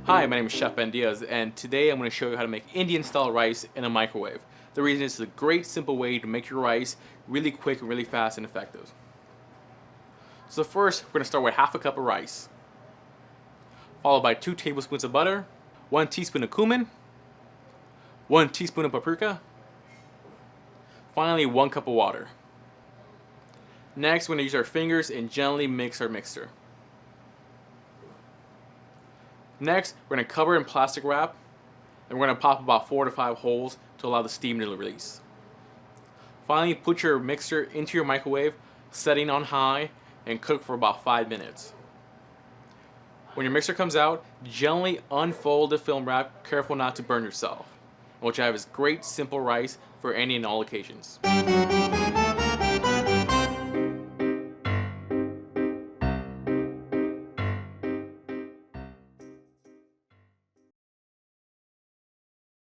Hi, my name is Chef Ben Diaz, and today I'm going to show you how to make Indian style rice in a microwave. The reason is it's a great simple way to make your rice really quick and really fast and effective. So first, we're going to start with half a cup of rice, followed by 2 tablespoons of butter, 1 teaspoon of cumin, 1 teaspoon of paprika, finally 1 cup of water. Next, we're going to use our fingers and gently mix our mixture. Next, we're going to cover in plastic wrap, and we're going to pop about 4 to 5 holes to allow the steam to release. Finally, put your mixture into your microwave, setting on high, and cook for about 5 minutes. When your mixture comes out, gently unfold the film wrap, careful not to burn yourself. And what you have is great simple rice for any and all occasions.